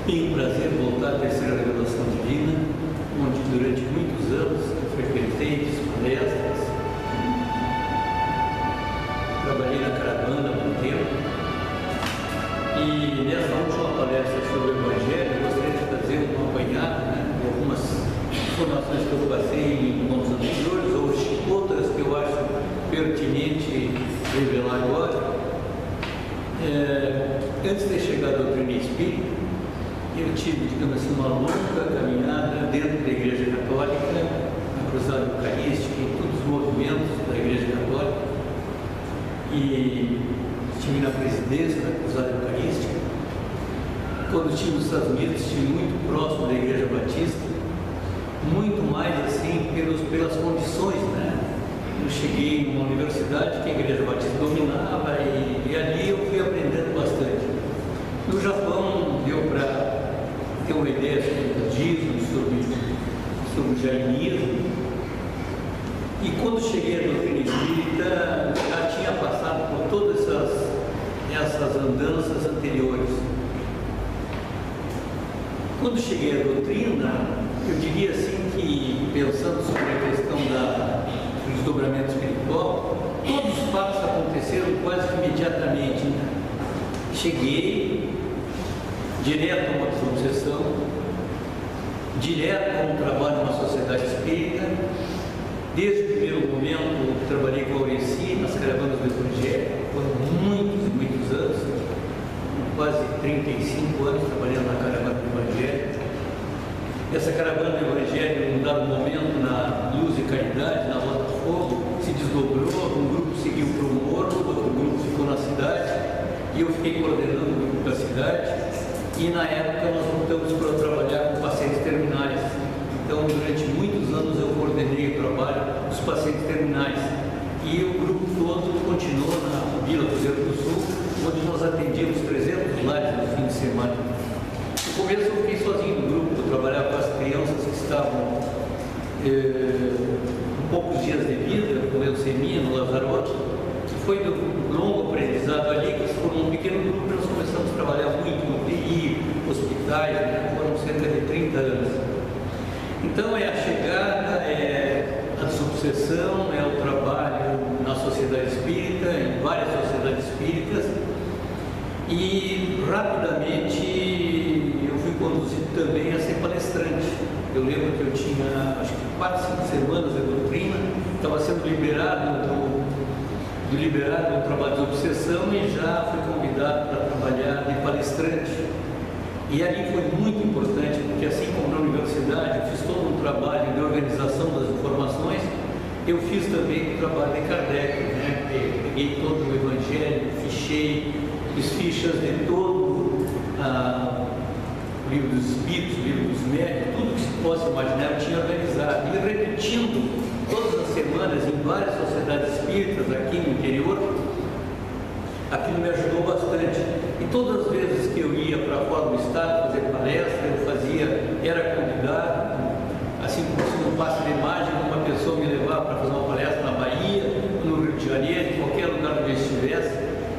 Tenho o prazer de voltar à terceira revelação divina, onde durante muitos anos eu frequentei palestras, trabalhei na caravana há muito tempo, e nessa última palestra sobre o Evangelho eu gostaria de fazer um apanhado de algumas informações que eu passei em anos anteriores, ou outras que eu acho pertinente revelar agora. Antes de chegar à doutrina espírita, eu tive, digamos assim, uma longa caminhada dentro da Igreja Católica, na Cruzada Eucarística, em todos os movimentos da Igreja Católica, e estive na presidência da Cruzada Eucarística. Quando estive nos Estados Unidos, estive muito próximo da Igreja Batista, muito mais assim pelas condições, né? Eu cheguei numa universidade que a Igreja Batista dominava e ali eu fui aprendendo bastante. No Japão deu para ter uma ideia sobre o budismo, sobre o jainismo. E quando cheguei à doutrina espírita, já tinha passado por todas essas andanças anteriores. Quando cheguei à doutrina, eu diria assim que, pensando sobre a questão do desdobramento espiritual, todos os fatos aconteceram quase que imediatamente, né? Cheguei direto a uma desobsessão, direto a um trabalho numa sociedade espírita. Desde o primeiro momento trabalhei com a Aureci nas caravanas do Evangelho, foram muitos anos, quase 35 anos trabalhando na caravana do Evangelho. Essa caravana do Evangelho, em um dado momento, na Luz e Caridade, na Rota do Fogo, se desdobrou, um grupo seguiu para o morro, outro grupo ficou na cidade, e eu fiquei coordenando o grupo da cidade. E na época nós voltamos para trabalhar com pacientes terminais. Então, durante muitos anos eu coordenei o trabalho dos pacientes terminais. E o grupo todo continuou na Vila Cruzeiro do Sul, onde nós atendíamos 300 lares no fim de semana. No começo eu fiquei sozinho no grupo, eu trabalhava com as crianças que estavam com poucos dias de vida, com leucemia, no Lazarote. Foi um longo aprendizado ali, que se formou um pequeno grupo, nós começamos a trabalhar muito no UTI, hospitais, né? Foram cerca de 30 anos. Então é a chegada, é a desobsessão, é o trabalho na sociedade espírita, em várias sociedades espíritas, e rapidamente eu fui conduzido também a ser palestrante. Eu lembro que eu tinha, acho que 4, 5 semanas de doutrina, estava sendo liberado do trabalho de obsessão e já fui convidado para trabalhar de palestrante. E ali foi muito importante, porque assim como na universidade eu fiz todo um trabalho de organização das informações, eu fiz também o trabalho de Kardec, né? Peguei todo o Evangelho, fichei, fiz fichas de todo o livro dos Espíritos, o livro dos Médios, tudo que se possa imaginar eu tinha organizado. E repetindo todas as semanas em várias sociedades espíritas aqui no interior, aquilo me ajudou bastante. E todas as vezes que eu ia para fora do estado fazer palestra, era convidado, assim como se não passe de imagem, uma pessoa me levava para fazer uma palestra na Bahia, no Rio de Janeiro, em qualquer lugar onde eu estivesse,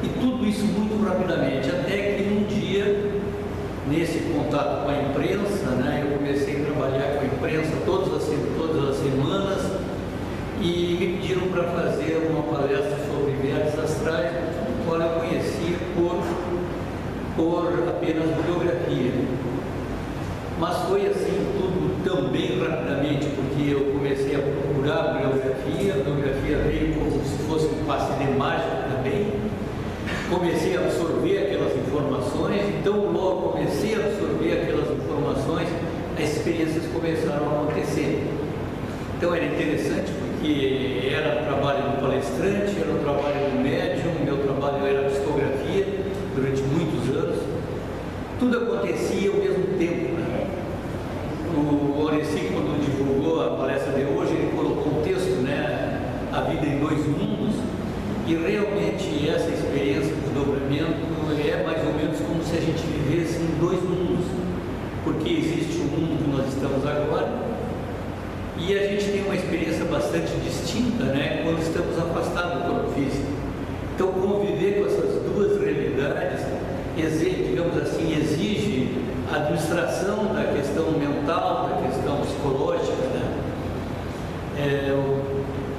e tudo isso muito rapidamente, até que um dia, nesse contato com a imprensa, né, eu comecei a trabalhar com a imprensa todas as semanas, e me pediram para fazer uma palestra sobre viagens astrais, no qual eu conhecia por apenas biografia. Mas foi assim tudo também rapidamente, porque eu comecei a procurar a biografia veio como se fosse um passe de mágica também. Comecei a absorver aquelas informações, então logo comecei a absorver aquelas informações, as experiências começaram a acontecer. Então era interessante porque era o trabalho do palestrante, era o trabalho do médium, meu trabalho era a psicografia durante muitos anos. Tudo acontecia ao mesmo tempo, né? O Aureci, quando divulgou a palestra de hoje, ele colocou um texto, né? A vida em dois mundos, e realmente essa experiência do desdobramento é mais ou menos como se a gente vivesse em dois mundos, porque existe o mundo que nós estamos agora, e a gente tem uma experiência bastante distinta, né, quando estamos afastados do corpo físico. Então, conviver com essas duas realidades digamos assim, exige a administração da questão mental, da questão psicológica, né?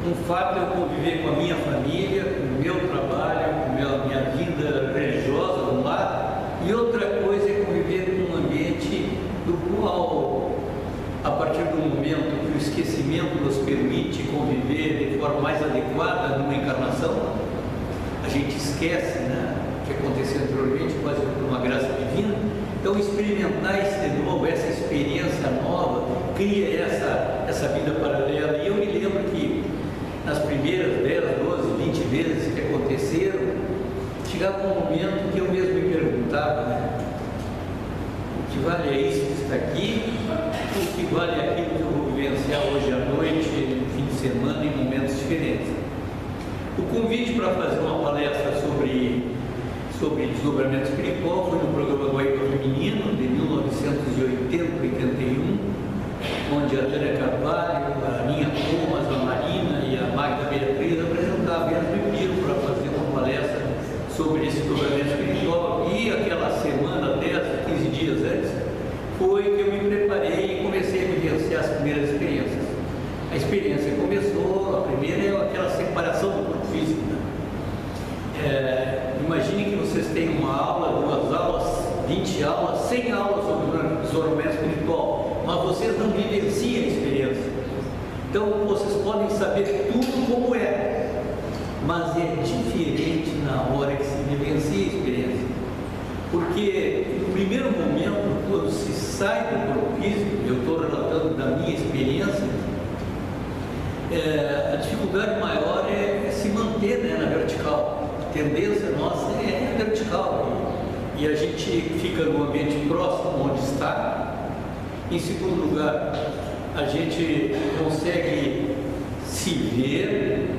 Um fato é eu conviver com a minha família, com o meu trabalho, com a minha vida religiosa no lar, e outra coisa é conviver num ambiente do qual, a partir do momento que o esquecimento nos permite conviver de forma mais adequada numa encarnação, a gente esquece, né, o que aconteceu anteriormente, quase por uma graça divina. Então, experimentar isso de novo, essa experiência nova, cria essa vida paralela. E eu me lembro que nas primeiras 10, 12, 20 vezes que aconteceram, chegava um momento que eu mesmo me perguntava, né, o que vale é isso que está aqui, o que vale é aquilo que eu vou vivenciar hoje à noite, no fim de semana, em momentos diferentes. O convite para fazer uma palestra sobre desdobramento espiritual foi no programa do Aiva Feminino, de 1980-81, onde a Tânia Carvalho, a Aninha Thomas, a Marina e a Magda Beatriz apresentavam, e elas me pediram para fazer uma palestra sobre esse desdobramento espiritual. E aquela semana, 10, 15 dias antes, foi que eu me preparei e comecei a vivenciar as primeiras experiências. A experiência começou, a primeira é aquela separação do corpo físico, né? Imagine que vocês têm uma aula, 2 aulas, 20 aulas, 100 aulas sobre o desdobramento espiritual, mas vocês não vivenciam a experiência. Então vocês podem saber tudo como é, mas é diferente na hora que se vivencia a experiência. Porque no primeiro momento, quando se sai do corpo físico, eu estou relatando da minha experiência, a dificuldade maior é se manter, né, na vertical. A tendência nossa é a vertical. E a gente fica no ambiente próximo onde está. Em segundo lugar, a gente consegue se ver.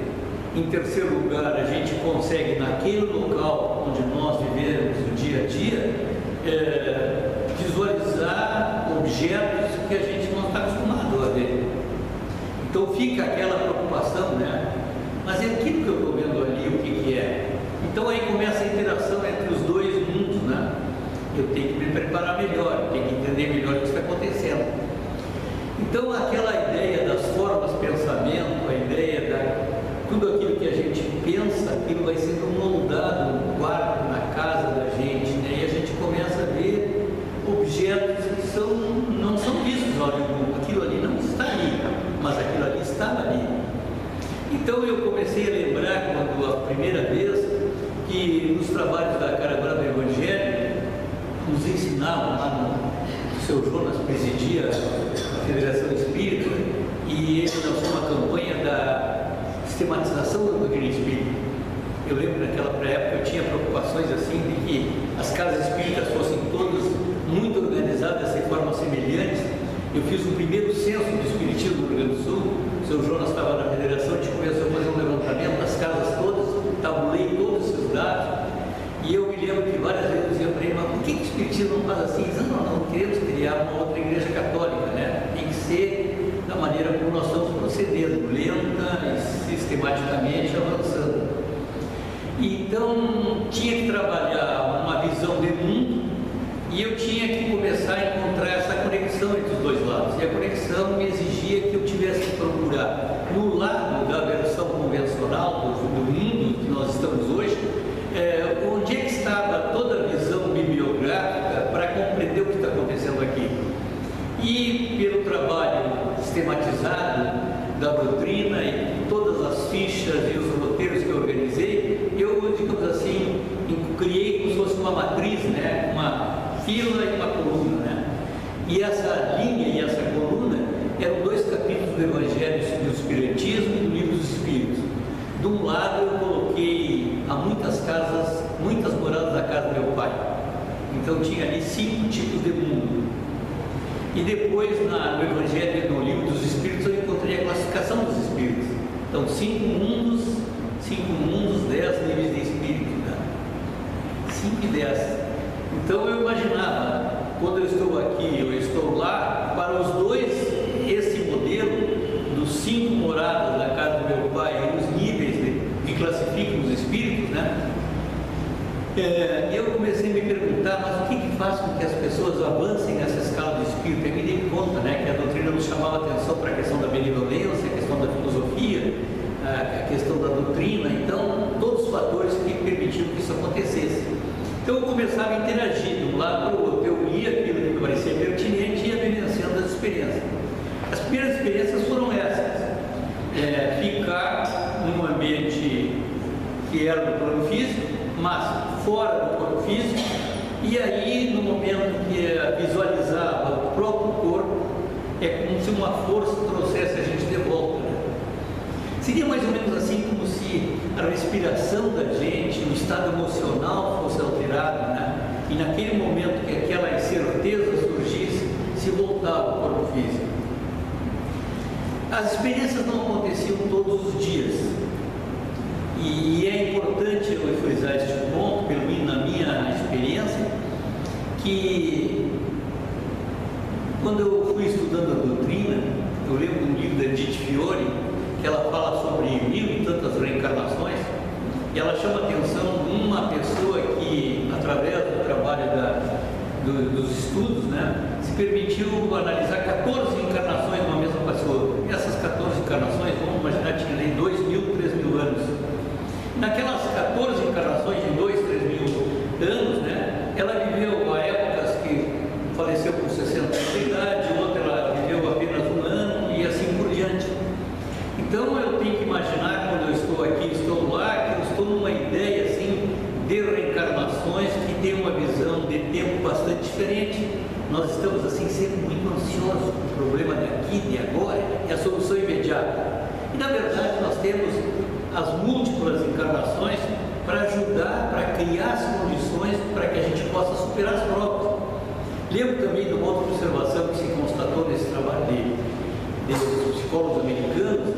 Em terceiro lugar, a gente consegue, naquele local onde nós vivemos o dia a dia, visualizar objetos que a gente não está acostumado a ver. Então fica aquela preocupação, né? Mas é aquilo que eu estou vendo ali, o que é? Então aí começa a interação entre os dois mundos, né? Eu tenho que me preparar melhor, eu tenho que entender melhor o que está acontecendo. Então aquela ideia das formas de pensamento, a ideia da tudo aquilo que a gente pensa, aquilo vai sendo moldado no quarto, na casa da gente, né? E a gente começa a ver objetos que não são vistos ao olho nu. Aquilo ali não está ali, mas aquilo ali estava ali. Então eu comecei a lembrar, quando a primeira vez, que nos trabalhos da Caravana do Evangelho, nos ensinavam lá no seu Jonas presidia a Federação Espírita, e ele lançou uma campanha da sistematização do doutrina espírita. Eu lembro naquela época eu tinha preocupações assim de que as casas espíritas fossem todas muito organizadas de forma semelhante. Eu fiz o primeiro censo do Espiritismo do Rio Grande do Sul, o seu Jonas estava na federação, a gente começou a fazer um levantamento das casas todas, tabulei todos esses dados, e eu me lembro que várias vezes eu dizia para ele, mas por que o Espiritismo não faz assim? Dizendo, não queremos criar uma outra igreja católica, né? Tem que ser da maneira como nós estamos procedendo, lenta e sistematicamente avançando. Então, tinha que trabalhar uma visão de mundo e eu tinha que começar a encontrar essa conexão entre os dois lados. E a conexão me exigia que eu tivesse que procurar, no lado da versão convencional do mundo que nós estamos hoje, onde é que estava toda a visão bibliográfica para compreender o que está acontecendo aqui. E pelo trabalho sistematizado da doutrina e todas as fichas e os roteiros que eu organizei, eu, digamos assim, criei como se fosse uma matriz, né? Uma fila e uma coluna, né? E essa linha e essa coluna eram 2 capítulos do Evangelho do Espiritismo e do Livro dos Espíritos. De um lado eu coloquei a muitas casas, muitas moradas da casa do meu pai. Então tinha ali 5 tipos de mundo. E depois no Evangelho e no Livro dos Espíritos eu encontrei a classificação dos espíritos. Então 5 mundos, 10 níveis de espírito, né? 5 e 10. Então eu imaginava, quando eu estou aqui, eu estou lá, para os dois, esse modelo dos 5 moradas da casa do meu pai e os níveis que classificam os espíritos, né? eu comecei a me perguntar, mas o que faz com que as pessoas avancem nessa escala do espírito? Eu me dei conta, né, que a doutrina nos chamava atenção para a questão da benevolência, a questão da filosofia, a questão da doutrina, então todos os fatores que permitiam que isso acontecesse. Então eu começava a interagir de um lado para o outro, eu lia aquilo que me parecia pertinente e ia vivenciando as experiências. As primeiras experiências foram essas, ficar num ambiente que era do plano físico, mas fora do corpo físico, e aí no momento que visualizava o próprio corpo, é como se uma força trouxesse a gente de volta, né? Seria mais ou menos assim como se a respiração da gente, o estado emocional fosse alterado, né? E naquele momento que aquela incerteza surgisse, se voltava ao corpo físico. As experiências não aconteciam todos os dias. E é importante eu frisar este ponto, pelo menos na minha experiência, que quando eu fui estudando a doutrina, eu lembro de um livro da Edith Fiore, que ela fala sobre 1000 e tantas reencarnações, e ela chama a atenção de uma pessoa que, através do trabalho dos estudos, né, se permitiu analisar 14 encarnações de uma mesma pessoa. E essas 14 encarnações, vamos imaginar, tinham aí 2.000, 3.000 anos. Naquelas 14 encarnações de 2, 3.000 anos, né, ela viveu a épocas que faleceu com 60 anos de idade, outra ela viveu apenas 1 ano e assim por diante. Então eu tenho que imaginar, quando eu estou aqui, estou lá, que eu estou numa ideia assim de reencarnações que tem uma visão de tempo bastante diferente. Nós estamos assim sempre muito ansiosos com o problema daqui, de agora, e a solução imediata. E na verdade nós temos as múltiplas encarnações para ajudar, para criar as condições para que a gente possa superar as provas. Lembro também de uma outra observação que se constatou nesse trabalho dos psicólogos americanos,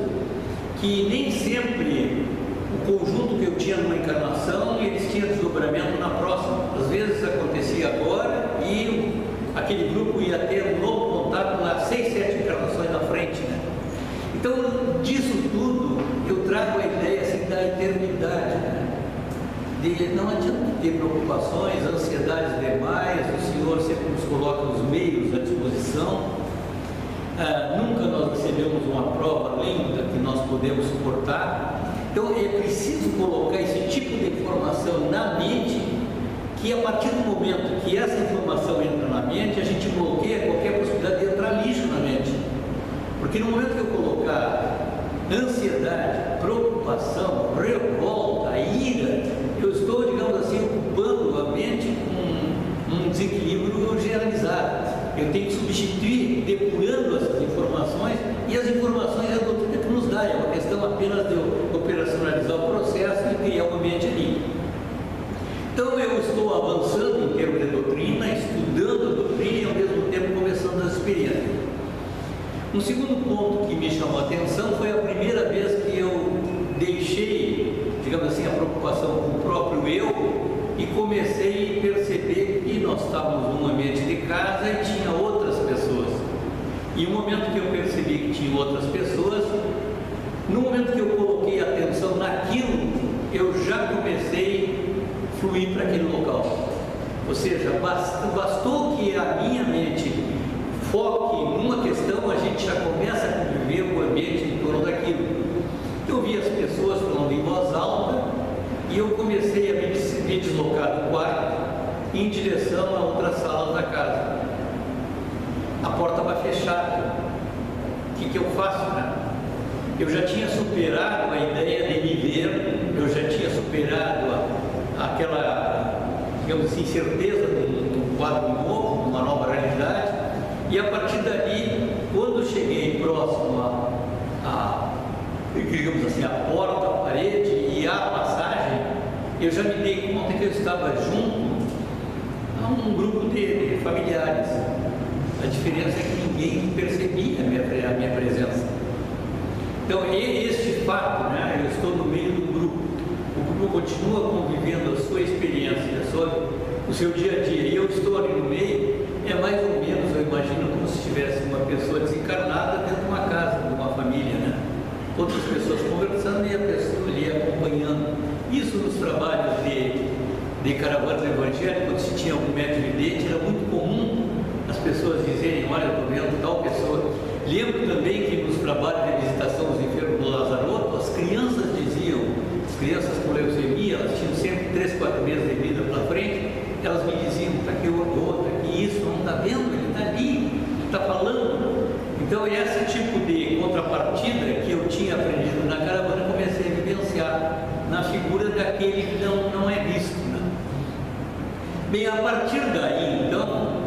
que nem sempre o conjunto que eu tinha numa encarnação, eles tinham desdobramento na próxima. Às vezes acontecia agora e aquele grupo ia ter um novo contato lá 6, 7 encarnações na frente, né? Então, disso tudo, eu trago a ideia assim, da eternidade, né? De não adianta ter preocupações, ansiedades demais, o Senhor sempre nos coloca os meios à disposição. Nunca nós recebemos uma prova além da que nós podemos suportar. Então é preciso colocar esse tipo de informação na mente, que a partir do momento que essa informação entra na mente, a gente bloqueia qualquer possibilidade de entrar lixo na mente. Porque no momento que eu colocar ansiedade, preocupação, revolta, ira, eu estou, digamos assim, ocupando a mente com um desequilíbrio generalizado. Eu tenho que substituir, depurando essas informações, e as informações é a doutrina que nos dá, é uma questão apenas de operacionalizar o processo e criar um ambiente ali. Então eu estou avançando em termos de doutrina, estudando a doutrina e ao mesmo tempo começando as experiências. Um segundo ponto que me chamou a atenção foi a primeira vez que eu deixei, digamos assim, a preocupação com o próprio eu e comecei a perceber que nós estávamos num ambiente de casa e tinha outras pessoas. E no momento que eu percebi que tinha outras pessoas, no momento que eu coloquei atenção naquilo, eu já comecei a fluir para aquele local. Ou seja, bastou que a minha mente foque numa questão, a gente já começa a conviver com o ambiente em torno daquilo. Eu vi as pessoas falando em voz alta e eu comecei a me deslocar do quarto em direção a outras salas da casa. A porta vai fechada. O que eu faço, né? Eu já tinha superado a ideia de me ver, eu já tinha superado aquela, digamos assim, certeza de um quadro novo, de uma nova realidade, e a partir dali, quando cheguei próximo digamos assim, a porta, a parede e a passagem, eu já me dei conta que eu estava junto a um grupo de familiares. A diferença é que ninguém percebia a minha presença. Então, este fato, né, eu estou no meio do grupo, o grupo continua convivendo a sua experiência, o seu dia a dia, e eu estou ali no meio, é mais ou menos, eu imagino, como se tivesse uma pessoa desencarnada dentro de uma casa, de uma família, né? Outras pessoas conversando e a pessoa ali acompanhando. Isso nos trabalhos de de caravanas evangélicas, quando se tinha algum médium vidente, era muito comum as pessoas dizerem: olha, eu estou vendo tal pessoa. Lembro também que nos trabalhos de visitação dos enfermos do Lazaroto, as crianças diziam, as crianças com leucemia, elas tinham sempre 3, 4 meses de vida pela frente, elas me diziam: está aqui o outro, está aqui isso, não está vendo, ele está ali, está falando. Então, esse tipo de contrapartida que eu tinha aprendido na caravana, eu comecei a vivenciar na figura daquele que não é visto, né? Bem, a partir daí, então,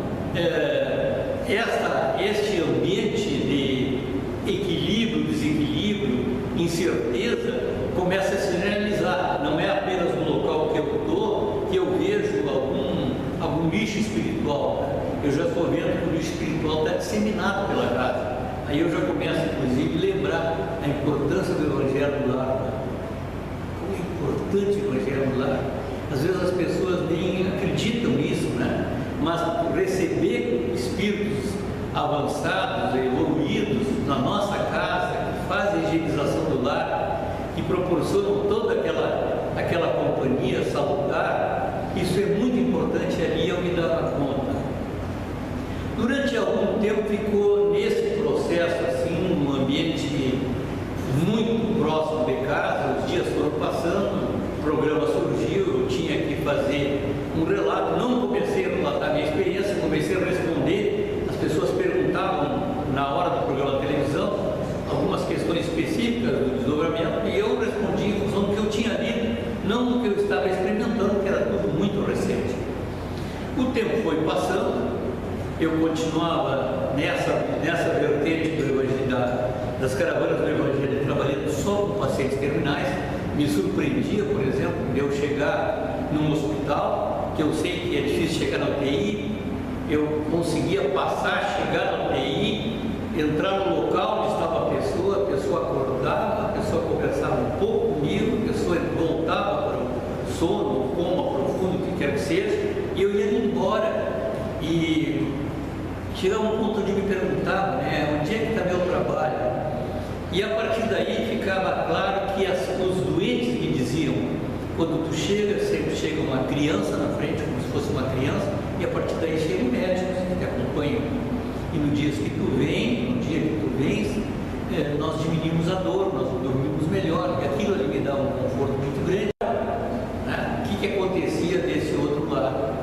este ambiente de equilíbrio, desequilíbrio, incerteza, começa a se realizar. Não é apenas no local que eu estou que eu vejo algum lixo espiritual. Eu já estou vendo que o lixo espiritual está disseminado pela casa. Aí eu já começo, inclusive, a lembrar a importância do Evangelho do Lar. Como é importante o Evangelho do Lar. Às vezes as pessoas nem acreditam nisso, né? Mas receber espíritos avançados, evoluídos na nossa casa, que fazem a higienização do lar, que proporcionam toda aquela companhia salutar, isso é muito importante. Ali eu me dava conta. Durante algum tempo ficou nesse processo, assim, um ambiente muito próximo de casa. Os dias foram passando, o programa surgiu, eu tinha que fazer um relato. Não comecei a relatar a minha experiência, comecei a responder. As pessoas perguntavam na hora do programa de televisão algumas questões específicas do desdobramento, e eu respondi em função do que eu tinha lido, não do que eu estava experimentando, que era tudo muito recente. O tempo foi passando, eu continuava nessa vertente do Evangelho, das caravanas do Evangelho, trabalhando só com pacientes terminais. Me surpreendia, por exemplo, de eu chegar num hospital, que eu sei que é difícil chegar na UTI, eu conseguia passar, chegar na UTI, entrar no local onde estava a pessoa acordava, a pessoa conversava um pouco comigo, a pessoa voltava para o sono, o coma profundo, o que quer que seja, e eu ia embora. E chegava um ponto de me perguntar, né, onde é que está meu trabalho? E a partir daí ficava claro que os doentes me diziam: quando tu chega, sempre chega uma criança na frente, como se fosse uma criança, e a partir daí chegam médicos que te acompanham. E no dia que tu vens, nós diminuímos a dor, nós dormimos melhor, e aquilo ali me dá um conforto muito grande. Né? O que acontecia desse outro lado?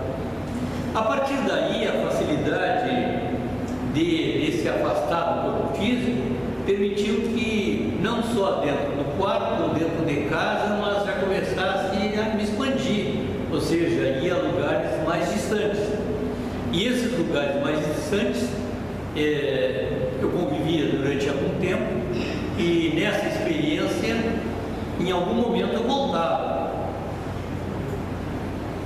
A partir daí, a facilidade de se afastar do corpo físico permitiu que, não só dentro do quarto ou dentro de casa, mas já começasse a me expandir, ou seja, ia a lugares mais distantes. E esses lugares mais distantes, eu convivia durante algum tempo, e nessa experiência, em algum momento eu voltava.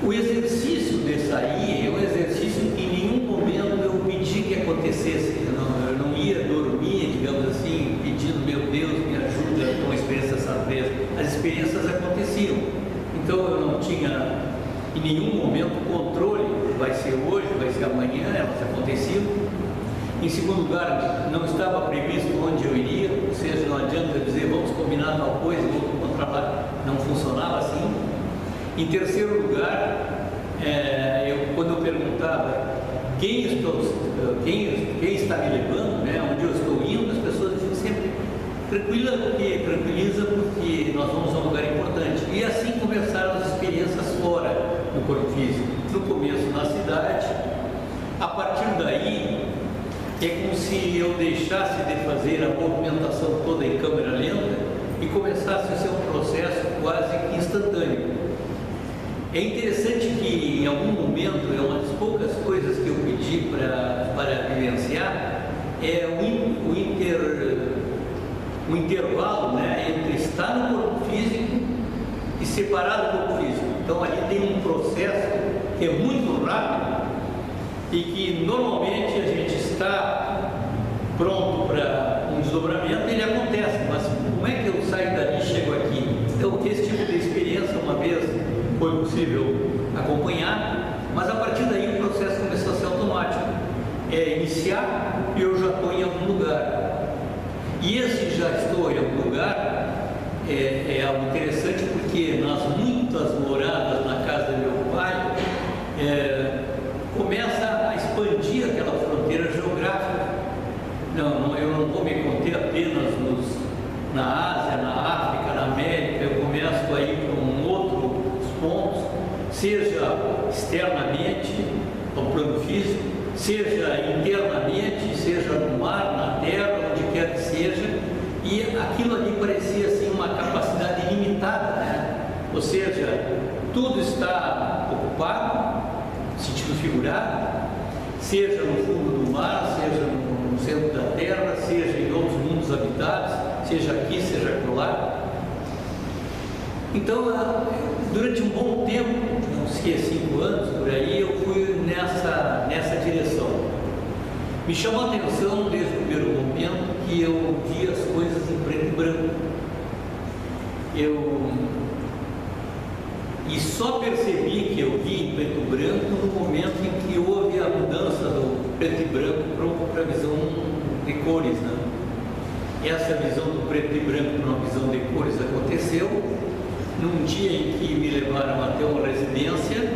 O exercício de sair é um exercício que em nenhum momento eu pedi que acontecesse. Eu não ia dormir, digamos assim, pedindo: meu Deus, me ajuda com uma experiência dessa vez. As experiências aconteciam. Então eu não tinha em nenhum momento controle: vai ser hoje, vai ser amanhã, elas aconteciam. Em segundo lugar, não estava previsto onde eu iria, ou seja, não adianta dizer vamos combinar tal coisa e vou encontrar lá. Não funcionava assim. Em terceiro lugar, quando eu perguntava quem está me levando, né, onde eu estou indo, as pessoas diziam sempre: tranquiliza porque nós vamos a um lugar importante. E assim começaram as experiências fora do corpo físico. No começo na cidade, a partir daí é como se eu deixasse de fazer a movimentação toda em câmera lenta e começasse a ser um processo quase que instantâneo. É interessante que em algum momento, é uma das poucas coisas que eu pedi para vivenciar, é o intervalo, né, entre estar no corpo físico e separar do corpo físico. Então ali tem um processo que é muito rápido e que normalmente a gente está pronto para um desdobramento, ele acontece, mas como é que eu saio dali e chego aqui? Então esse tipo de experiência uma vez foi possível acompanhar, mas a partir daí o processo começou a ser automático. É iniciar e eu já estou em algum lugar. E esse já estou em algum lugar é algo interessante, porque nas muitas moradas na casa do meu pai, começa a expandir aquela fronteira geográfica. Não, eu não vou me conter apenas na Ásia, na África, na América, eu começo a ir para outros pontos, seja externamente, no plano físico, seja internamente, seja no mar, na terra, onde quer que seja, e aquilo ali parecia assim uma capacidade ilimitada, né? Ou seja, tudo está ocupado, no sentido figurado, seja no fundo do mar, seja no centro da terra, seja em outros mundos habitados, seja aqui, seja acolá. Então, durante um bom tempo, não sei, 5 anos, por aí, eu fui nessa direção. Me chamou a atenção, desde o primeiro momento, que eu vi as coisas em preto e branco. E só percebi que eu vi em preto e branco no momento em que houve a mudança do preto e branco para a visão de cores, né? Essa visão do preto e branco para uma visão de cores aconteceu num dia em que me levaram até uma residência,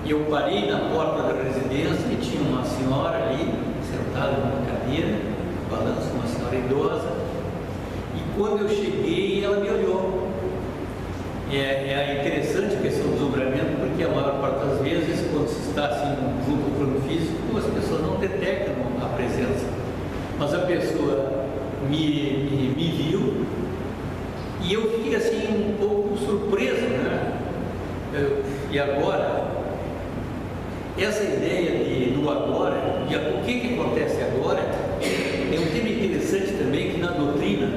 e eu parei na porta da residência e tinha uma senhora ali, sentada numa cadeira, balanço, uma senhora idosa, e quando eu cheguei, ela me olhou. É interessante a questão do desdobramento, porque a maior parte das vezes, quando se está assim junto ao plano físico, as pessoas não detectam a presença. Mas a pessoa me viu e eu fiquei assim um pouco surpreso, né? E agora, essa ideia do agora, e o que acontece agora, é um tema interessante também que na doutrina,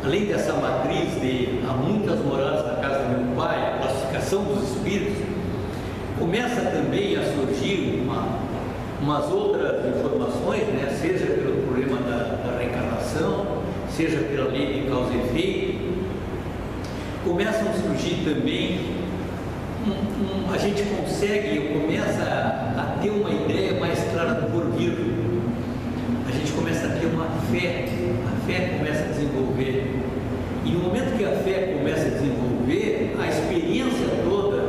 além dessa matriz de há muitas moradas na casa do meu pai, a classificação dos espíritos, começa também a surgir umas outras informações, né? Seja pelo problema da reencarnação, seja pela lei de causa e efeito. Começam a surgir também, a gente começa a ter uma ideia mais clara do porvir. A gente começa a ter uma fé, a fé começa a desenvolver. E no momento que a fé começa a desenvolver, a experiência toda,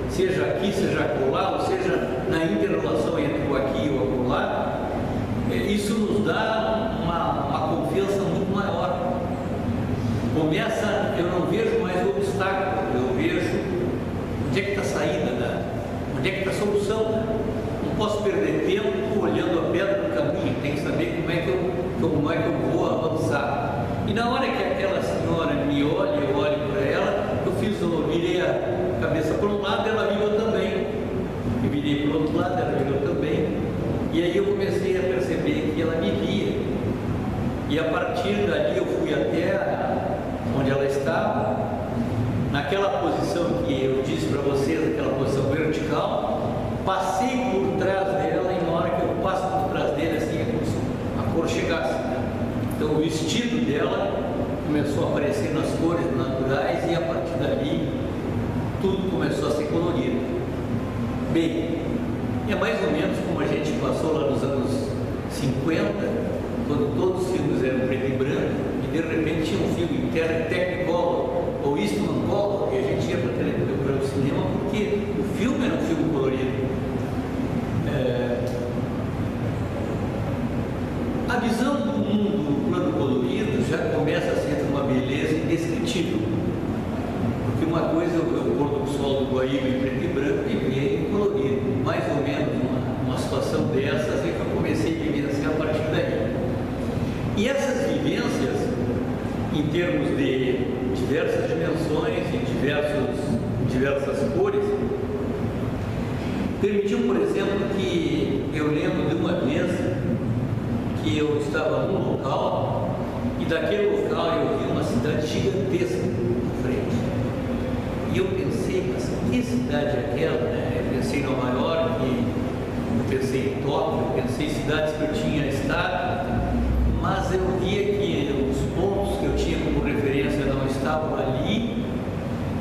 seja aqui, seja acolá, ou seja, na interrelação entre o aqui e o acolá, isso nos dá uma confiança muito maior. Eu não vejo mais o obstáculo, eu vejo onde é que está a saída, onde é que está a solução. Não posso perder tempo olhando a pedra no caminho, tem que saber como é que eu vou avançar. E na hora que aquela senhora me olha, eu olho para ela, eu virei a cabeça para um lado, ela virou também. Eu virei para o outro lado, ela virou também. E aí eu comecei a perceber que ela me via. E a partir dali eu fui até onde ela estava, naquela posição que eu disse para vocês, aquela posição vertical, passei por trás dela, e na hora que eu passo por trás dele, assim, é como se a cor chegasse, né? Então o vestido dela começou a aparecer nas cores naturais, e a partir dali tudo começou a ser colorido. Bem, é mais ou menos como a gente passou lá nos anos 50, quando todos os filmes eram preto e branco, e de repente tinha um filme Technicolor ou Eastman Color, e a gente ia para o cinema porque o filme era um filme colorido. A visão do mundo do plano colorido já começa a ser uma beleza indescritível, porque uma coisa é o pôr do sol do Guaíba em preto e branco e ver em colorido. Mais ou menos uma situação dessas é que eu comecei a vivenciar a partir daí. E essas vivências, em termos de diversas dimensões e diversas cores, permitiu, por exemplo, que eu lembro de uma vez que eu estava num local, e daquele local eu vi uma cidade gigantesca na frente. E eu pensei, mas que cidade é aquela, né? Eu pensei em Nova York, eu pensei em Tóquio, eu pensei em cidades que eu tinha estado, mas eu via que os pontos que eu tinha como referência não estavam ali,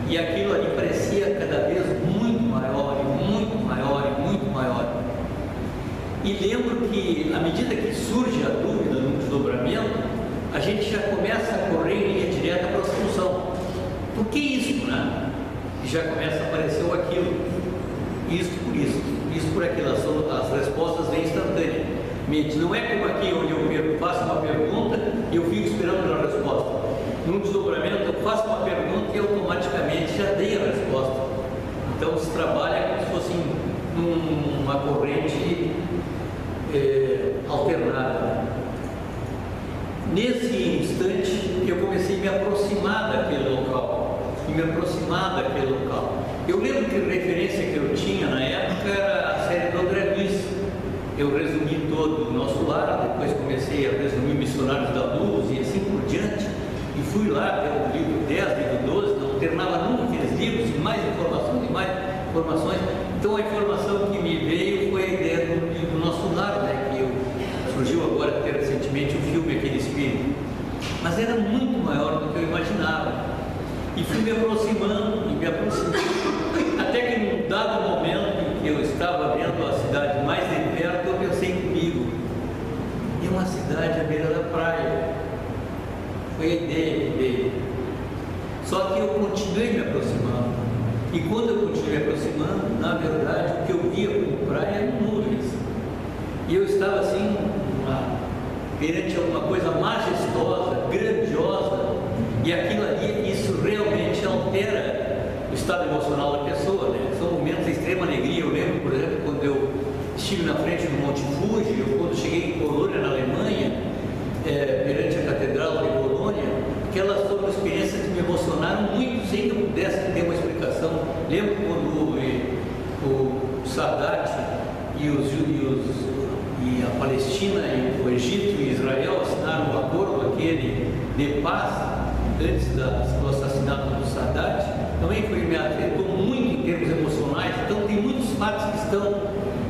e aquilo ali parecia cada vez muito maior, e muito maior, e muito maior. E lembro que, à medida que surge a dúvida no desdobramento, a gente já começa a correr em linha direta para a solução. Por que isso, né? E já começa a aparecer aquilo. Isso por isso, isso por aquilo. As respostas vêm instantaneamente. Não é como aqui onde eu faço uma pergunta e eu fico esperando pela resposta. Num desdobramento, eu faço uma pergunta e automaticamente já dei a resposta. Então se trabalha como se fosse uma corrente alternada. Nesse instante, eu comecei a me aproximar daquele local. Eu lembro que a referência que eu tinha na época era a série do André Luiz. Eu resumi todo o nosso lar, depois comecei a resumir Missionários da Luz e assim por diante. E fui lá até o livro 10, livro 12, não terminava nunca aqueles livros, e mais informações, e mais informações. Então a informação que me veio foi a ideia do livro Nosso Lar, né, que surgiu agora até recentemente o filme Aquele Espírito. Mas era muito maior do que eu imaginava. E fui me aproximando, até que num dado momento em que eu estava vendo a cidade mais de perto, eu pensei comigo, é uma cidade à beira da praia. Foi a ideia que veio. Só que eu continuei me aproximando. E quando eu continuei me aproximando, na verdade, o que eu via como praia eram nuvens. E eu estava assim, perante alguma coisa majestosa, grandiosa, e aquilo ali, isso realmente altera o estado emocional da pessoa, né? São momentos de extrema alegria. Eu lembro, por exemplo, quando eu estive na frente do Monte Fuji, ou quando cheguei em Colônia, na Alemanha, perante a Catedral de Colônia, aquelas foram experiências que me emocionaram muito, sem que eu pudesse ter uma explicação. Lembro quando o Sadat e a Palestina, e o Egito e Israel assinaram um acordo aquele de paz antes do assassinato do Sadat, também me afetou muito em termos emocionais. Então tem muitos fatos que estão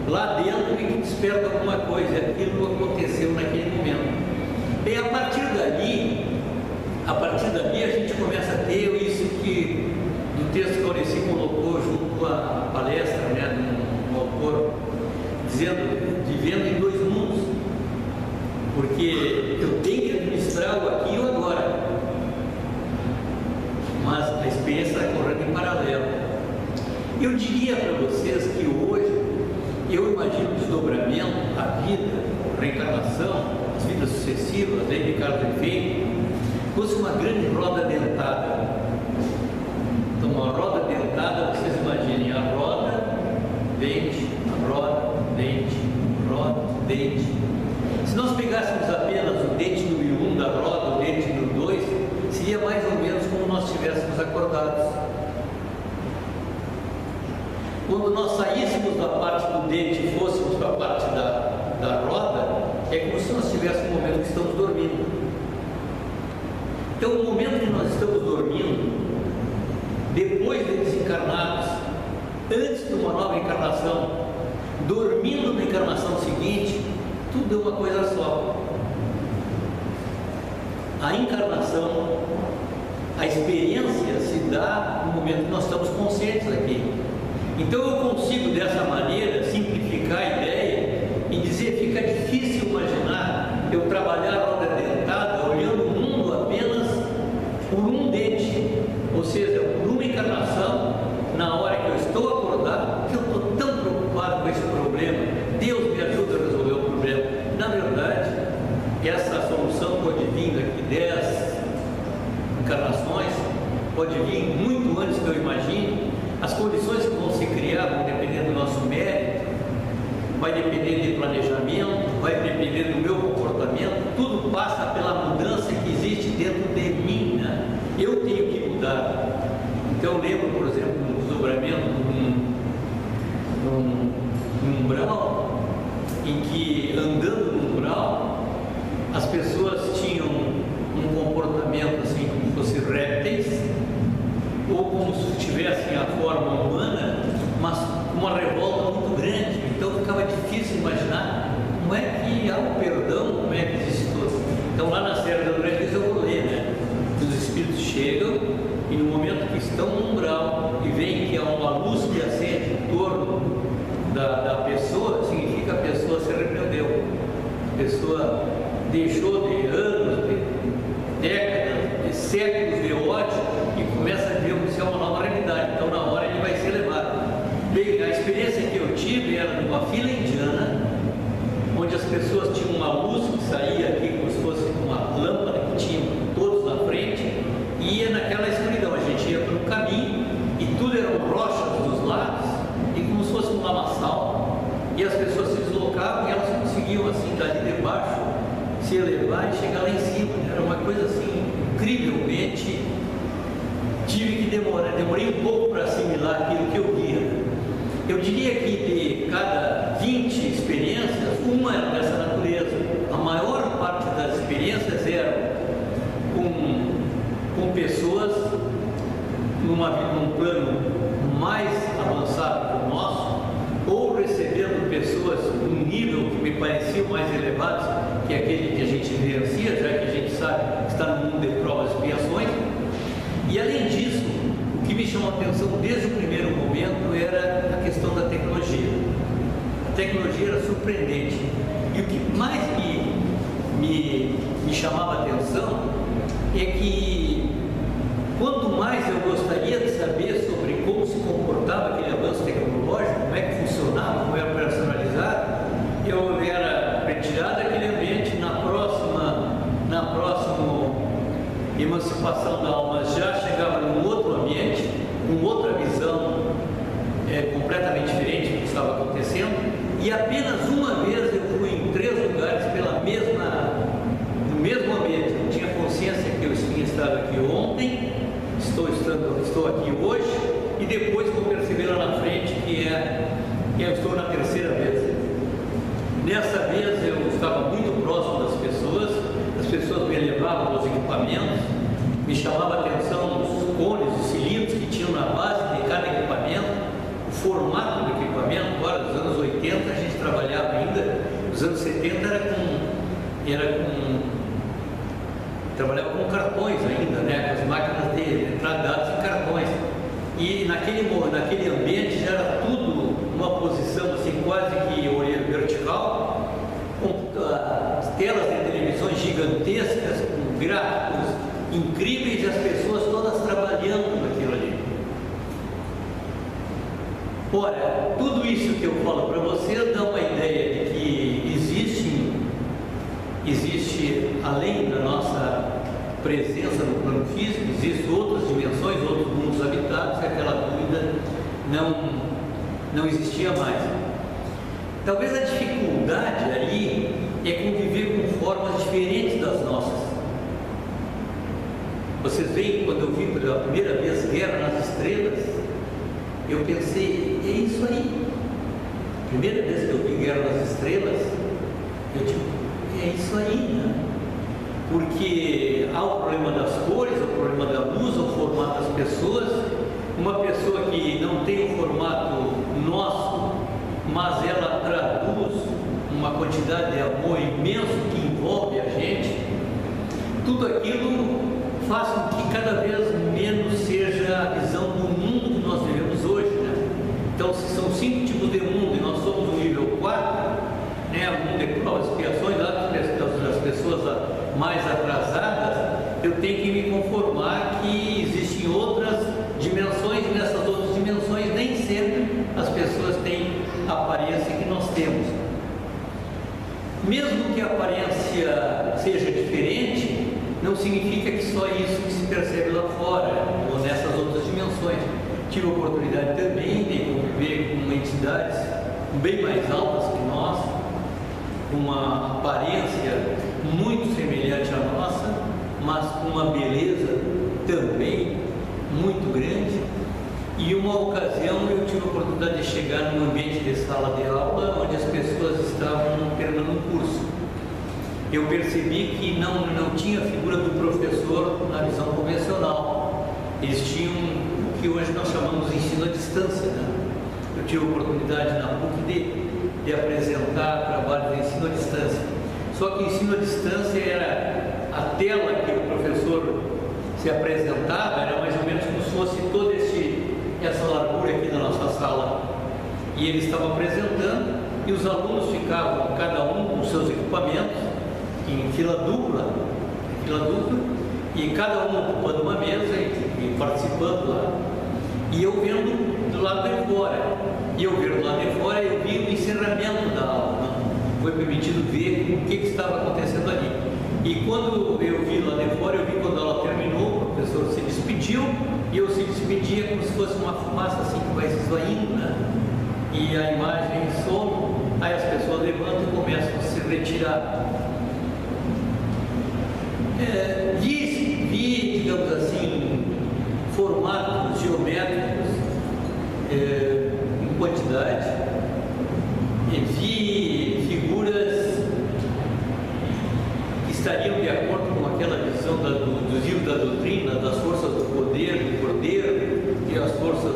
lá dentro e que despertam alguma coisa. Aquilo aconteceu naquele momento. E a partir dali a gente começa a ter isso que no texto que o Aureci colocou junto à palestra, né, no autor, dizendo, vivendo em dois mundos, porque eu tenho que administrar o aqui e o agora, mas a experiência está correndo em paralelo. Eu diria para vocês que hoje eu imagino o desdobramento, a vida, a reencarnação, as vidas sucessivas, a lei de causa e efeito, fosse uma grande roda dentada. Então, uma roda dentada, vocês imaginem a roda, dente, roda, dente. Se nós pegássemos apenas o dente número 1 da roda, o dente número 2, seria mais ou menos como nós estivéssemos acordados. Quando nós saíssemos da parte do dente e fôssemos para a parte da roda, é como se nós estivéssemos no momento que estamos dormindo. Então, no momento que nós estamos dormindo, depois de desencarnados, antes de uma nova encarnação, dormindo na encarnação seguinte, tudo é uma coisa só. A encarnação, a experiência se dá no momento que nós estamos conscientes aqui. Então eu consigo dessa maneira simplificar a ideia e dizer que fica difícil imaginar eu trabalhar a roda dentada olhando o mundo apenas por um dente, ou seja, por uma encarnação, na hora que eu estou acordado, que eu estou tão preocupado com esse problema, Deus me ajuda a resolver o problema. Na verdade, essa solução pode vir daqui 10 encarnações, pode vir muito antes que eu imagine. As condições que vão se criar vão depender do nosso mérito, vai depender de planejamento, vai depender do meu comportamento. Tudo passa pela mudança que existe dentro de mim, né? Eu tenho que mudar. Então eu lembro, por exemplo, no desdobramento num umbral, em que andando no umbral, as pessoas tinham um comportamento assim como se fossem répteis, ou como se tivessem a forma humana, mas com uma revolta muito grande. Então ficava difícil imaginar como é que há o perdão, como é que existe tudo. Então lá na série da André Luiz eu vou ler, né? Os espíritos chegam e no momento que estão no umbral e veem que há uma luz que acende em torno da pessoa, significa que a pessoa se arrependeu. A pessoa deixou de anos, de décadas, de séculos de ódio e começa a ver como se é uma nova realidade. Então na hora ele vai ser levado. Bem, a experiência pessoas tinham uma luz que saía aqui como se fosse uma lâmpada que tinham todos na frente, e ia naquela escuridão. A gente ia pelo caminho e tudo eram rochas dos lados e como se fosse um lamaçal, e as pessoas se deslocavam e elas conseguiam assim dali de baixo se elevar e chegar lá em cima. Era uma coisa assim incrivelmente. Demorei um pouco para assimilar aquilo que eu via. Eu diria que de cada 20 experiências, uma era dessa natureza. A maior parte das experiências eram com pessoas num plano mais avançado que o nosso, ou recebendo pessoas num nível que me parecia mais elevado, que é aquele que a gente vivencia, já que a gente sabe que está no mundo de provas e expiações. E além disso, o que me chamou a atenção desde o primeiro momento era a questão da tecnologia. A tecnologia era surpreendente. E o que mais me chamava a atenção é que quanto mais eu gostaria de saber sobre como se comportava aquele avanço tecnológico, como é que funcionava, como era personalizado, eu era retirado daquele ambiente na próxima emancipação da alma, já chegava num outro ambiente, com outra visão completamente diferente do que estava acontecendo, e apenas uma vez eu fui em 3 lugares no mesmo ambiente. Eu tinha consciência que eu tinha estado aqui ontem, estou aqui hoje, e depois vou perceber lá na frente que eu estou na 3ª vez. Nessa vez eu estava muito próximo das pessoas, as pessoas me levavam aos equipamentos, me chamava a atenção os cones, os cilindros que tinham na base de cada equipamento, o formato do equipamento. Agora, nos anos 80 a gente trabalhava ainda, nos anos 70 trabalhava com cartões ainda, né? Com as máquinas de entrar dados em cartões. E naquele ambiente já era tudo uma posição assim, quase que vertical, com telas de televisões gigantescas, com gráficos incríveis, e as pessoas todas trabalhando naquilo ali. Ora, tudo isso que eu falo para vocês dá uma ideia de que existe além da nossa presença no plano físico, existem outras dimensões, outros mundos habitados, e aquela dúvida não existia mais. Talvez a dificuldade aí é conviver com formas diferentes das nossas. Vocês veem, quando eu vi pela primeira vez Guerra nas Estrelas, eu pensei, é isso aí. Primeira vez que eu vi Guerra nas Estrelas, eu digo, é isso aí, né? Porque há o problema das cores, o problema da luz, o formato das pessoas. Uma pessoa que não tem o formato nosso, mas ela traduz uma quantidade de amor imenso que envolve a gente, tudo aquilo faz com que cada vez menos seja a visão do mundo que nós vivemos hoje, né? Então, se são 5 tipos de mundo e nós somos no nível 4, né, o mundo de provas, expiações, das pessoas mais atrasadas, eu tenho que me conformar que existem outras dimensões, e nessas outras dimensões nem sempre as pessoas têm a aparência que nós temos. Mesmo que a aparência seja diferente, não significa que só isso que se percebe lá fora, ou nessas outras dimensões. Tive a oportunidade também de conviver com entidades bem mais altas que nós, com uma aparência muito semelhante à nossa, mas com uma beleza também muito grande. E uma ocasião eu tive a oportunidade de chegar num ambiente de sala de aula onde as pessoas estavam terminando um curso. Eu percebi que não tinha a figura do professor na visão convencional. Eles tinham o que hoje nós chamamos de ensino à distância, né? Eu tive a oportunidade na PUC de apresentar trabalho de ensino à distância. Só que o ensino à distância era a tela que o professor se apresentava, era mais ou menos como se fosse toda essa largura aqui na nossa sala. E ele estava apresentando e os alunos ficavam, cada um com seus equipamentos, em fila dupla, e cada um ocupando uma mesa e participando lá. E eu vendo do lado de fora. E eu vendo do lado de fora, eu vi o encerramento da aula. Foi permitido ver o que estava acontecendo ali. E quando eu vi lá de fora, eu vi quando a aula terminou, o professor se despediu, e eu se despedia como se fosse uma fumaça assim que vai se esvaindo, né? E a imagem some, aí as pessoas levantam e começam a se retirar. Vi, digamos assim, formatos geométricos em quantidade, vi figuras que estariam de acordo com aquela visão dos livros da doutrina, das forças do poder, do cordeiro, e as forças,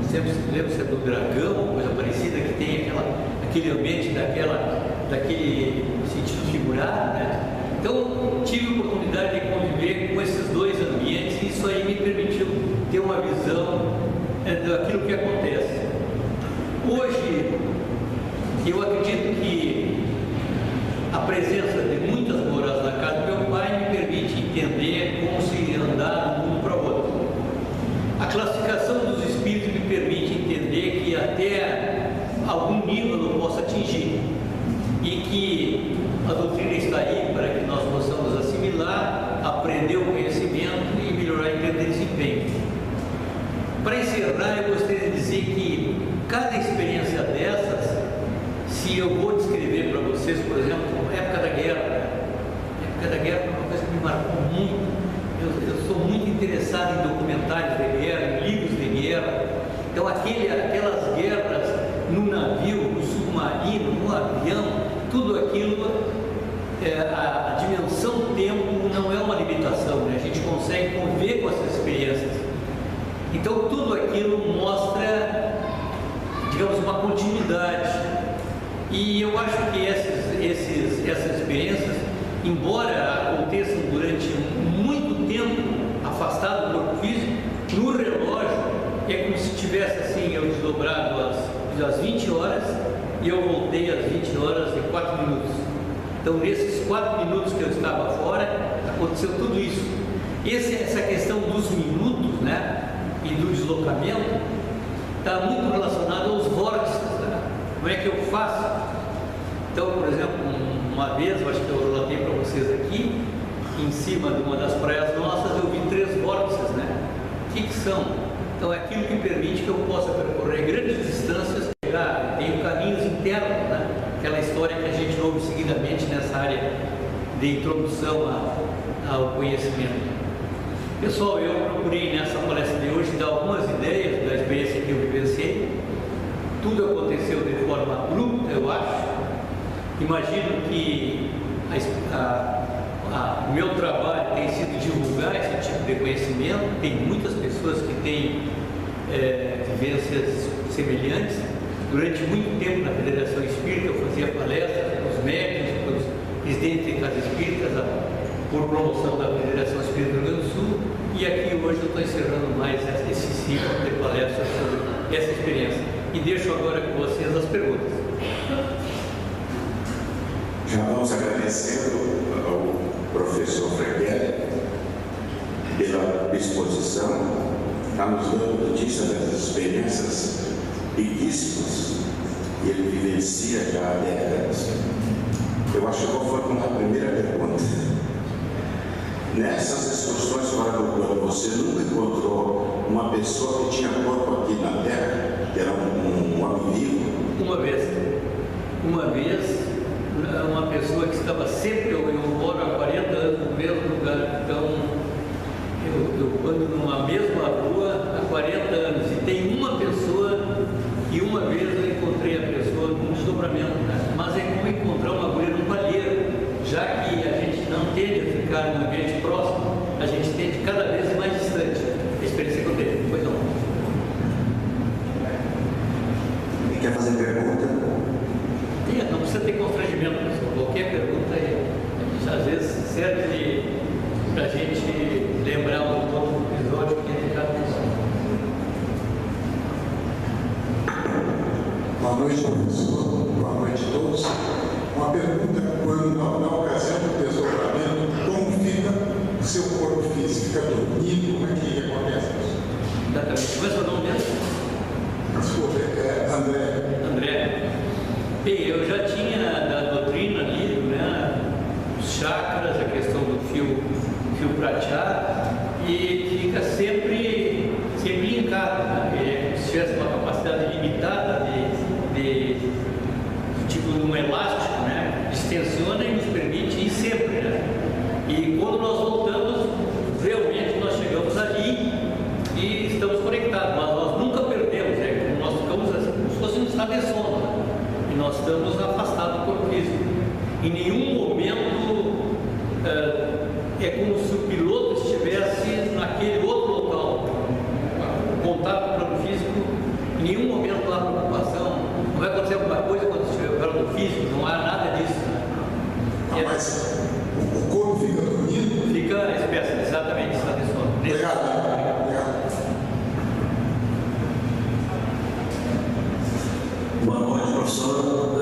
sempre se lembra se é do dragão, coisa parecida, que tem aquele ambiente daquele sentido figurado, né? Então, tive a oportunidade de conviver com esses dois ambientes e isso aí me permitiu ter uma visão daquilo que acontece. Hoje, eu acredito que a presença de muitas moradas na casa do meu pai me permite entender como se andar de um mundo para o outro. A classificação dos espíritos me permite entender que até algum nível eu posso atingir e que a doutrina está aí para que nós possamos assimilar, aprender o conhecimento e melhorar em termos de desempenho. Para encerrar, eu gostaria de dizer que cada experiência dessas, se eu vou descrever para vocês, por exemplo, a época da guerra. A época da guerra foi uma coisa que me marcou muito. Eu sou muito interessado em documentários de guerra, em livros de guerra. Então, aquelas guerras no navio, no submarino, no avião, tudo aquilo, a dimensão tempo não é uma limitação, né? A gente consegue conviver com essas experiências. Então, tudo aquilo mostra, digamos, uma continuidade. E eu acho que essas experiências, embora aconteçam durante muito tempo afastado do corpo físico, no relógio é como se tivesse assim, eu desdobrado às 20 horas e eu voltei às 20 horas e 4 minutos. Então, nesses 4 minutos que eu estava fora, aconteceu tudo isso. Essa questão dos minutos, né, e do deslocamento está muito relacionado aos vórtices, né? Como é que eu faço? Então, por exemplo, uma vez, eu acho que eu relatei para vocês aqui, em cima de uma das praias nossas, eu vi 3 vórtices, né? O que são? Então, é aquilo que permite que eu possa percorrer grandes distâncias, tenho caminhos internos, né? Aquela história que a gente ouve seguidamente nessa área de introdução ao conhecimento. Pessoal, eu procurei nessa palestra de hoje dar algumas ideias da experiência que eu vivenciei. Tudo aconteceu de forma abrupta, eu acho. Imagino que o meu trabalho tem sido divulgar esse tipo de conhecimento. Tem muitas pessoas que têm vivências semelhantes. Durante muito tempo na Federação Espírita eu fazia palestras para os médicos, para os presidentes de casas espíritas, por promoção da Federação Espírita do Rio Grande do Sul, e aqui hoje eu estou encerrando mais esse ciclo de palestras sobre essa experiência. E deixo agora com vocês as perguntas. Já vamos agradecendo ao professor Fregueli pela disposição, está nos dando notícia das experiências riquíssimas que ele vivencia já há décadas. Eu acho que eu vou formular a primeira pergunta. Nessas excursões fora do corpo, você nunca encontrou uma pessoa que tinha corpo aqui na Terra, que era um homem vivo? Uma vez, uma pessoa que estava sempre, eu moro há 40 anos no mesmo lugar, então eu ando numa mesma rua há 40 anos e tem uma pessoa e uma vez eu encontrei a pessoa num desdobramento, né? Mas é como encontrar uma agulha num palheiro, já que a gente não tende a ficar no ambiente próximo, a gente tende cada vez mais distante. A experiência que eu tenho, pois não. Quem quer fazer pergunta? Não precisa ter constrangimento, pessoal. Qualquer pergunta às vezes serve para a gente lembrar um pouco do episódio que é de cada pessoa. Boa noite, professor. Boa noite a todos. Uma pergunta: quando na ocasião do desdobramento, como fica o seu corpo físico? Fica dormindo? Como é que acontece isso? Exatamente. Como é seu nome mesmo? André. André. Bem, eu já tinha da doutrina elástico, né? Distensiona e nos permite ir sempre, né? E quando nós voltamos, realmente nós chegamos ali e estamos conectados, mas nós nunca perdemos, né? Nós ficamos assim, como se fosse um estado de sono, né? E nós estamos afastados do corpo físico. Em nenhum momento é como se o piloto estivesse naquele outro local. O contato com o plano físico, em nenhum momento há preocupação. Não vai acontecer alguma coisa quando estiver no plano físico, não há nada disso. Né? Mas o corpo fica dormindo? Fica espécie, exatamente, está de sono. Obrigado. Boa noite, professor.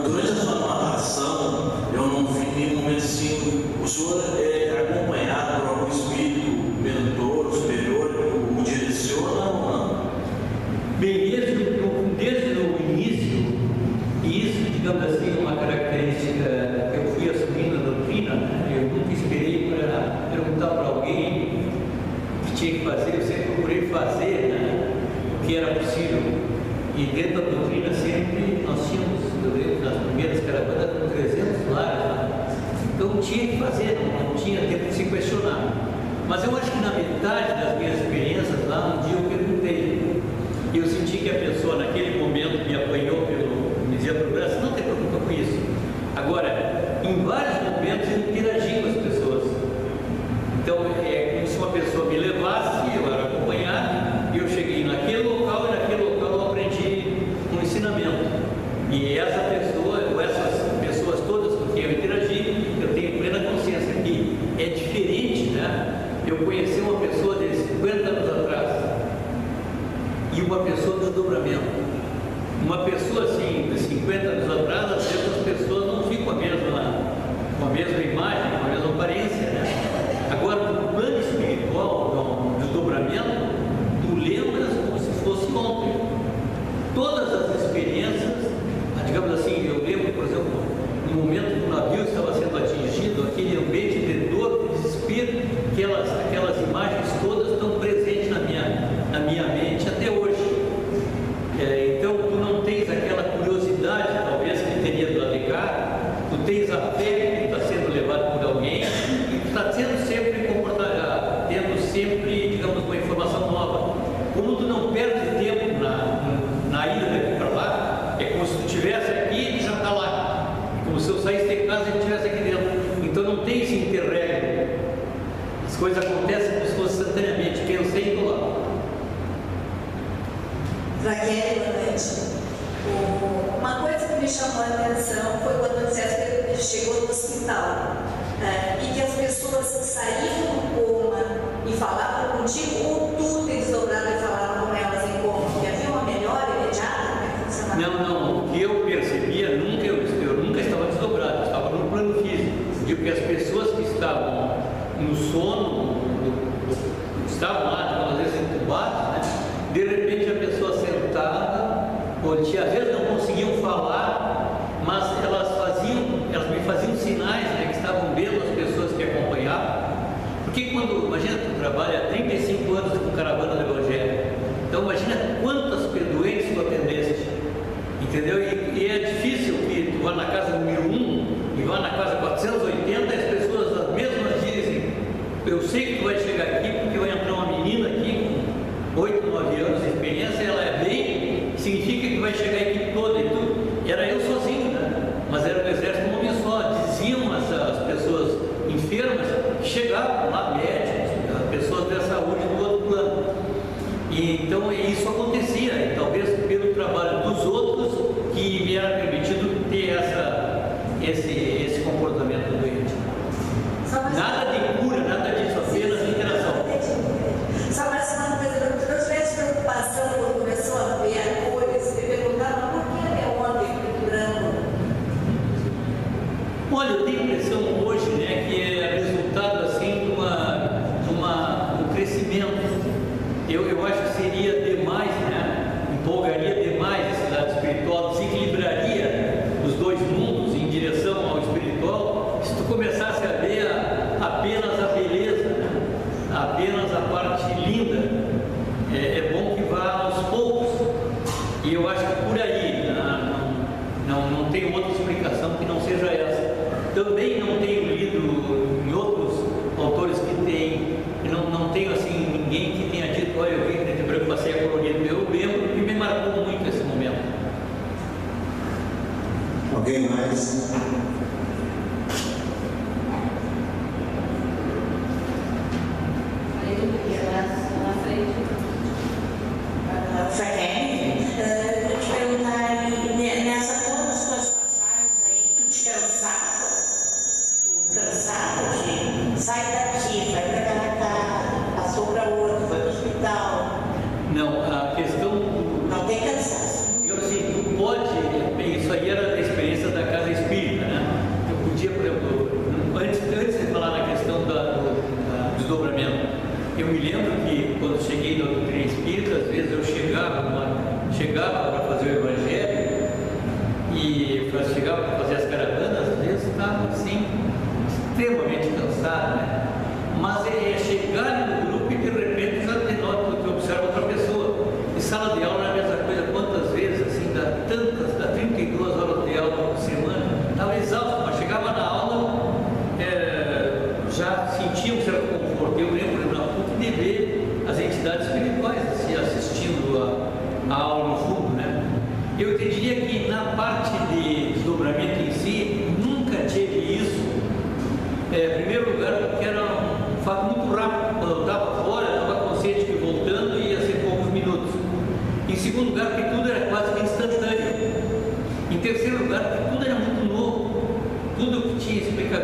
Durante a sua narração, eu não vi em nenhum momento assim, o senhor é acompanhado por algum espírito mentor, superior, o direciona ou não? Bem, desde o início, e isso, digamos assim, é uma característica que eu fui assumindo na doutrina, né? Eu nunca esperei para perguntar para alguém o que tinha que fazer, eu sempre procurei fazer, né, o que era possível. E dentro da doutrina sempre nós tínhamos, eu lembro, nas primeiras caravanas, com 300 lares, né? Então tinha que fazer, não tinha tempo de se questionar. Mas eu acho que na metade das minhas experiências lá, um dia eu perguntei, e eu senti que a pessoa naquele momento me apanhou me dizia para o braço, não tem problema com isso. Agora, em vários momentos eu interagi com as pessoas. Então é como se uma pessoa me levasse, eu era acompanhado, e eu cheguei naquele local e naquele local eu aprendi um ensinamento. E essa pessoa, ou essas pessoas todas com quem eu interagi, eu tenho plena consciência que é diferente, né? Eu conheci uma pessoa de 50 anos atrás e uma pessoa do desdobramento. Uma pessoa assim, de 50 anos atrás, às vezes as pessoas não ficam com a mesma imagem, com a mesma aparência, né? Agora, no plano espiritual, no desdobramento, tu lembras como se fosse ontem. Todas as experiências, digamos assim, eu lembro, por exemplo, no momento que o navio estava sendo atingido, aquele ambiente de dor, de desespero, aquelas imagens todas estão presentes na minha mente até hoje. Então, tu não tens aquela curiosidade, talvez, que teria do lado de cá, tu tens a fé que está sendo levado por alguém e tu está tendo sempre, digamos, uma informação nova. Como tu não perde tempo na ida daqui para lá, é como se tu estivesse aqui e já está lá. Como se eu saísse de casa e estivesse aqui dentro. Então não tem esse interregno. As coisas acontecem como se fosse instantaneamente. Pensei e estou lá. Raquel, boa noite. Uma coisa que me chamou a atenção foi quando disseste que ele chegou no hospital, né? E que as pessoas saíam do coma e falavam contigo, ou tu te desdobrava e falava com elas em coma, que havia uma melhora imediata? Como é que funcionava? Não. O que eu percebia, eu nunca estava desdobrado, eu estava no plano físico. Digo que as pessoas que estavam no sono, estavam lá, às vezes entubadas, né? De repente a pessoa sentada, às vezes não conseguiam falar, mas elas me faziam sinais, né, que estavam vendo as pessoas que acompanhavam. Porque imagina, tu trabalha há 35 anos com caravana do Evangelho, então imagina quantas doentes tu atendeste, entendeu? E é difícil que tu vá na casa número 1 e vá na casa 480 e as pessoas as mesmas dizem, eu sei que tu vai chegar aqui porque vai entrar uma menina aqui com 8, 9 anos de experiência, ela é bem, significa que vai chegar a equipe toda e tudo. Era eu sozinho, né? Mas era um exército um homem só. Diziam as pessoas enfermas que chegavam lá, médicos, pessoas da saúde do outro plano. E então isso acontecia, e talvez pelo trabalho dos outros que me era permitido ter esse comportamento doente. Nada de cura, nada disso, apenas interação. Só mais uma coisa, não tivesse preocupação quando começou a ver a cores, você perguntava por que é ontem preto branco? Olha, eu tenho a impressão hoje, né, que é resultado assim de um crescimento. Eu acho que seria demais, né? Empolgaria demais esse lado espiritual, desequilibraria os dois mundos em direção ao espiritual, se tu começasse a ver apenas a beleza, né? Apenas a parte linda. É bom que vá aos poucos. E eu acho que por aí, não tem outra explicação. Também não tenho lido em outros autores que têm, não tenho assim ninguém que tenha dito, olha, eu vi que de branco passei a colorido. Eu lembro que me marcou muito esse momento. Alguém mais? Fraquene, eu vou te perguntar, nessas todas as tuas passagens aí, tu te cansava? Tu cansava de sai daqui, vai pra cá, passou pra outro, vai pro hospital? Não, a questão Não tem cansaço. eu assim, tu pode, isso aí era da experiência da casa espírita, né? Eu podia, por exemplo, antes de falar na questão do desdobramento, eu me lembro que quando cheguei na doutrina espírita, às vezes eu chegava para fazer o evangelho e chegava para fazer as caravanas, às vezes estava assim, extremamente cansado, né? Mas é chegar no grupo e de repente já te nota que observa outra pessoa. E sala de aula não é a mesma coisa, quantas vezes, assim, dá 32 horas de aula por semana, estava exausto, mas chegava na aula, já sentia um certo conforto. Eu lembro na PUC de ver as entidades espirituais assim, assistindo a aula no fundo, né? Eu te diria que na parte de desdobramento em si, nunca tive isso. Em primeiro lugar, porque era um fato muito rápido. Quando eu estava fora, eu estava consciente que voltando ia ser poucos minutos. Em segundo lugar, porque tudo era quase que instantâneo. Em terceiro lugar, porque tudo era muito novo. Tudo que tinha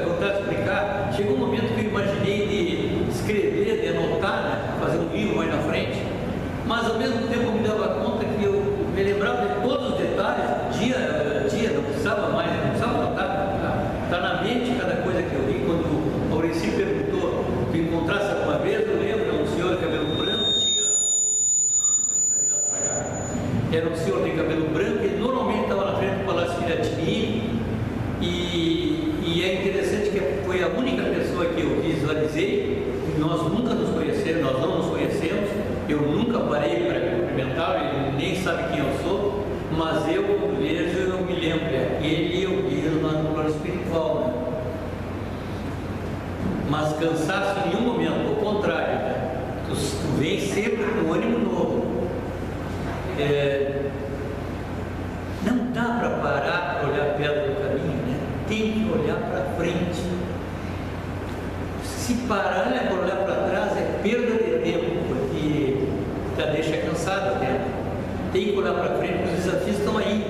vontade de explicar, chegou um momento que eu imaginei de escrever, de anotar, né? Fazer um livro mais na frente. Mas ao mesmo tempo eu me dava conta que eu me lembrava de todos os detalhes, dia a dia, não precisava mais, não precisava anotar. Está na mente cada coisa que eu vi. Quando o Aureci perguntou que encontrasse alguma vez, eu lembro, um senhor de cabelo branco, era um senhor de cabelo branco, ele normalmente estava na frente do Palácio Piratini, e é interessante que foi a única pessoa que eu visualizei, nós nunca nos conhecemos, nós não nos conhecemos, eu nunca parei para cumprimentar, ele nem sabe quem eu sou, mas eu, quando vejo, eu me lembro, ele eu vi no plano espiritual, né? Mas cansaço em nenhum momento, ao contrário, né? Tu vem sempre com um ânimo novo. Não dá para parar para olhar a pedra do caminho, né? Tem que olhar para frente. Se parar para olhar para trás é perda de tempo, porque já deixa cansado o tempo. Tem que olhar para frente, porque os desafios estão aí.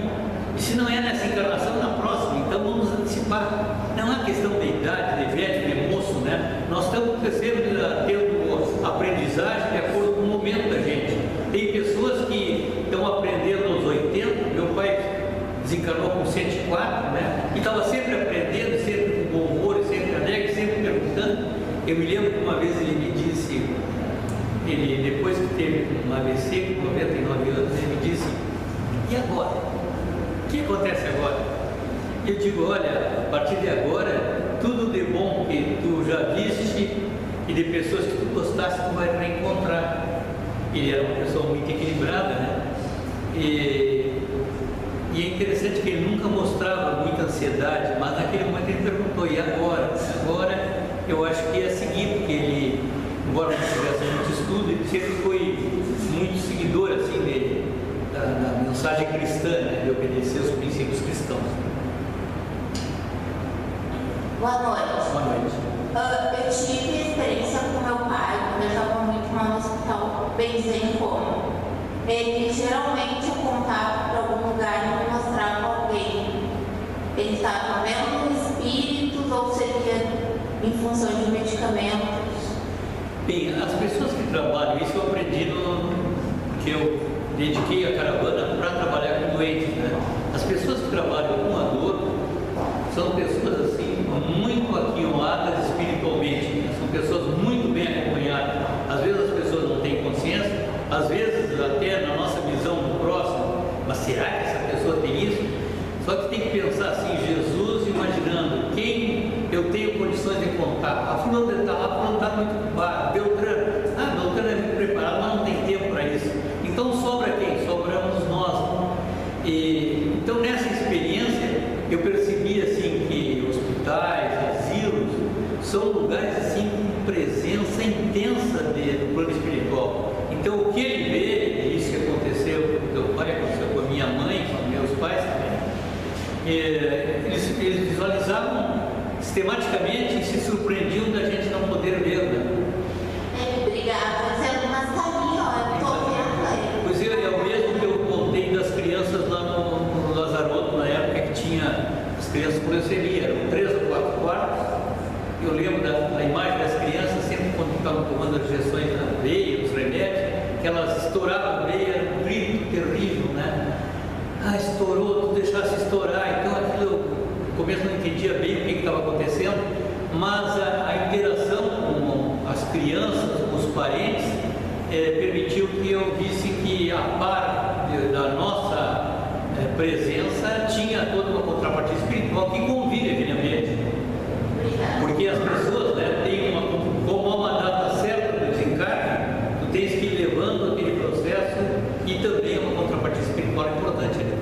E se não é nessa encarnação, na próxima, então vamos antecipar. Não é questão de idade, de velho, de moço, né? Nós estamos crescendo, tendo aprendizagem de acordo com o momento da gente. Tem pessoas que estão aprendendo aos 80, meu pai desencarnou com 104, né? E estava sempre aprendendo, sempre com bom humor, sempre alegre, sempre perguntando. Eu me lembro que uma vez ele me disse, depois que teve um AVC, com 99 anos, ele me disse, e agora? O que acontece agora? Eu digo, olha, a partir de agora, tudo de bom que tu já viste e de pessoas que tu gostasse, tu vai reencontrar. Ele era uma pessoa muito equilibrada, né? E é interessante que ele nunca mostrava muita ansiedade, mas naquele momento ele perguntou, e agora? Agora eu acho que ia seguir, porque ele, embora não tivesse muito estudo, ele sempre foi muito seguidor assim, da mensagem cristã, né? De obedecer os princípios cristãos. Boa noite. Boa noite. Eu tive experiência com meu pai, quando eu estava muito mal no hospital, benzendo em coma. Ele geralmente apontava para algum lugar e me mostrava alguém. Ele estava vendo espíritos ou seria em função de medicamentos? Bem, as pessoas que trabalham, isso eu aprendi porque eu dediquei a caravana para trabalhar com doentes, né? As pessoas que trabalham com a dor são pessoas assim, muito aquinadas espiritualmente, né? São pessoas muito bem acompanhadas. Às vezes as pessoas não têm consciência, às vezes até na nossa visão do próximo, mas será que essa pessoa tem isso? Só que tem que pensar assim, Jesus imaginando quem eu tenho condições de contar. A fulana está lá, a fulana está muito ocupada. Beltrano é muito preparado, mas não tem tempo para isso. Então sobra quem? Sobramos nós. Então nessa experiência eu percebi assim que hospitais, são lugares assim com presença intensa do plano espiritual. Então o que ele vê, isso que aconteceu com meu pai, aconteceu com a minha mãe, com meus pais também, eles visualizavam sistematicamente e se surpreendiam da gente não poder ver, né? Ele brigava dizendo, mas tá ali, ó, eu tô vendo ele. Pois é o mesmo que eu contei das crianças lá no Lazaroto, na época que tinha as crianças com leucemia, eram 3 ou 4 quartos. Eu lembro da imagem das crianças, sempre quando estavam tomando as injeções na veia, os remédios, que elas estouravam a veia, era um grito terrível, né? Ah, estourou, tu deixasse estourar. Então aquilo, no começo não entendia bem o que estava acontecendo, mas a interação com as crianças, com os parentes, permitiu que eu visse que a par da nossa presença tinha toda uma contrapartida espiritual que convive aquele ambiente. Porque as pessoas, né, têm como há uma data certa do desencarne, tu tens que ir levando aquele processo e também uma contrapartida espiritual importante.